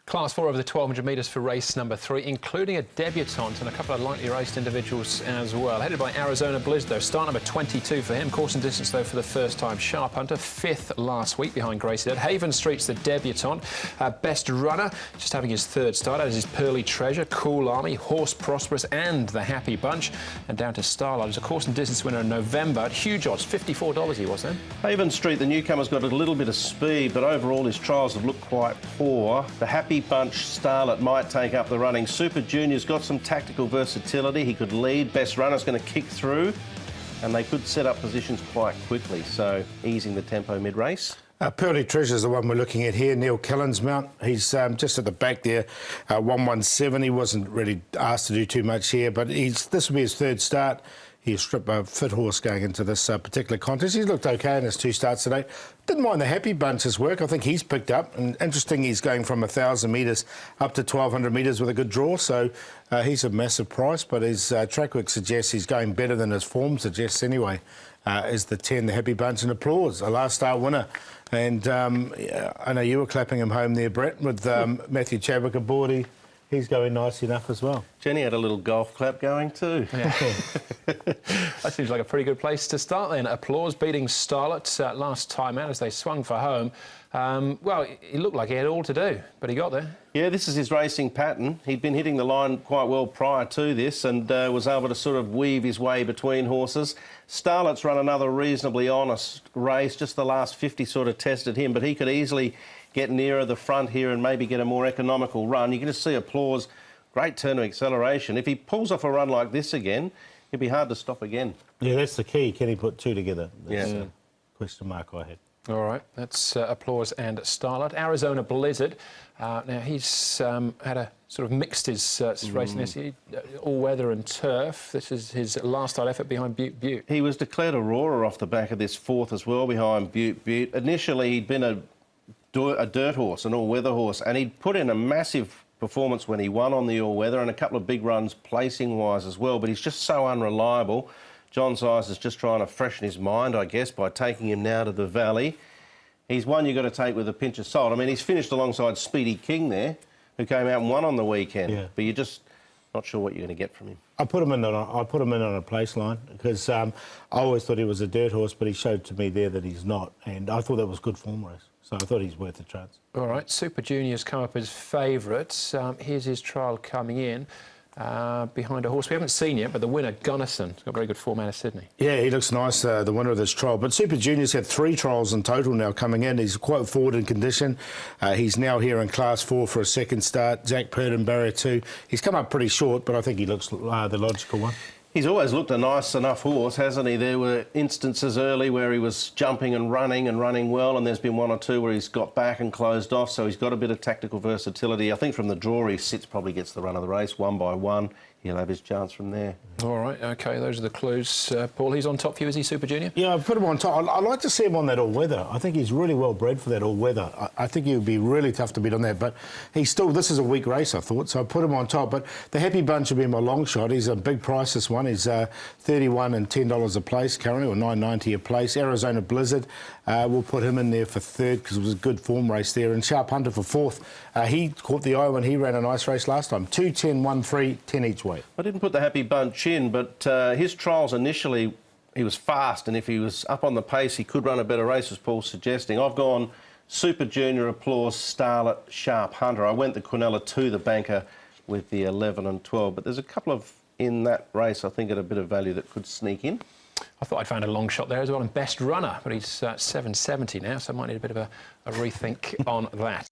Class 4 over the 1200 metres for race number 3, including a debutante and a couple of lightly raced individuals as well. Headed by Arizona Blizzard, though. Start number 22 for him. Course and distance, though, for the first time. Sharp Hunter, 5th last week behind Gracie Dead. Haven Street's the debutante. Best Runner, just having his 3rd start, as is Pearly Treasure, Cool Army, Horse Prosperous and the Happy Bunch. And down to Starlight as a course and distance winner in November at huge odds, $54 he was then. Haven Street, the newcomer's got a little bit of speed, but overall his trials have looked quite poor. The Happy Bunch Starlet might take up the running. Super Junior's got some tactical versatility. He could lead. Best Runner's going to kick through, and they could set up positions quite quickly, so easing the tempo mid-race. Pearly Treasure's the one we're looking at here, Neil Killen's mount. He's just at the back there, 117. He wasn't really asked to do too much here, but this will be his 3rd start. He's a fit horse going into this particular contest. He's looked okay in his 2 starts today. Didn't mind the Happy Bunch's work. I think he's picked up. And interesting, he's going from 1,000 metres up to 1,200 metres with a good draw. So he's a massive price, but his track work suggests he's going better than his form suggests anyway. Is the 10, the Happy Bunch, and Applause, a last star winner. And I know you were clapping him home there, Brett, with Matthew Chadwick aboard. He's going nice enough as well. Jenny had a little golf clap going too. Yeah. That seems like a pretty good place to start then. Applause beating Starlet last time out as they swung for home. Well, he looked like he had all to do, but he got there. Yeah, this is his racing pattern. He'd been hitting the line quite well prior to this and was able to sort of weave his way between horses. Starlet's run another reasonably honest race. Just the last 50 sort of tested him, but he could easily get nearer the front here and maybe get a more economical run. You can just see Applause, great turn of acceleration. If he pulls off a run like this again, it'd be hard to stop again. Yeah, that's the key. Can he put 2 together? That's yeah. a question mark I had. All right, that's Applause and Starlight. Arizona Blizzard, now he's had a sort of mixed his racing this year, all weather and turf. This is his last start effort behind Butte Butte. He was declared a roarer off the back of this 4th as well behind Butte Butte. Initially, he'd been a dirt horse, an all-weather horse, and he'd put in a massive performance when he won on the all-weather and a couple of big runs placing-wise as well, but he's just so unreliable. John Size is just trying to freshen his mind, I guess, by taking him now to the Valley. He's one you've got to take with a pinch of salt. I mean, he's finished alongside Speedy King there, who came out and won on the weekend, but you're just not sure what you're going to get from him. I put him in on a place line because I always thought he was a dirt horse, but he showed to me there that he's not, and I thought that was good form race. So I thought he's worth a chance. All right, Super Junior's come up as favourites. Here's his trial coming in behind a horse we haven't seen yet, but the winner, Gunnison, has got very good form out of Sydney. Yeah, he looks nice, the winner of this trial. But Super Junior's had 3 trials in total now coming in. He's quite forward in condition. He's now here in Class 4 for a 2nd start. Jack Purdon, Barrier 2. He's come up pretty short, but I think he looks the logical one. He's always looked a nice enough horse, hasn't he? There were instances early where he was jumping and running well, and there's been 1 or 2 where he's got back and closed off, so he's got a bit of tactical versatility. I think from the draw he sits, probably gets the run of the race, 1 by 1. He'll have his chance from there. All right, OK, those are the clues. Paul, he's on top for you, is he, Super Junior? Yeah, I've put him on top. I'd like to see him on that all-weather. I think he's really well bred for that all-weather. I think he would be really tough to beat on that, but he's still, this is a weak race, I thought, so I put him on top. But the Happy Bunch would be my long shot. He's a big price, this one. He's $31 and $10 a place currently, or $9.90 a place. Arizona Blizzard, we'll put him in there for 3rd because it was a good form race there. And Sharp Hunter for 4th. He caught the eye when he ran a nice race last time. 2, 10, 1, 3, 10 each way. I didn't put the Happy Bunch in, but his trials initially, he was fast, and if he was up on the pace, he could run a better race, as Paul's suggesting. I've gone Super Junior, Applause, Starlet, Sharp Hunter. I went the Quinella to the banker with the 11 and 12, but there's a couple of in that race, I think, at a bit of value that could sneak in. I thought I'd found a long shot there as well, and Best Runner, but he's $7.70 now, so I might need a bit of a rethink on that.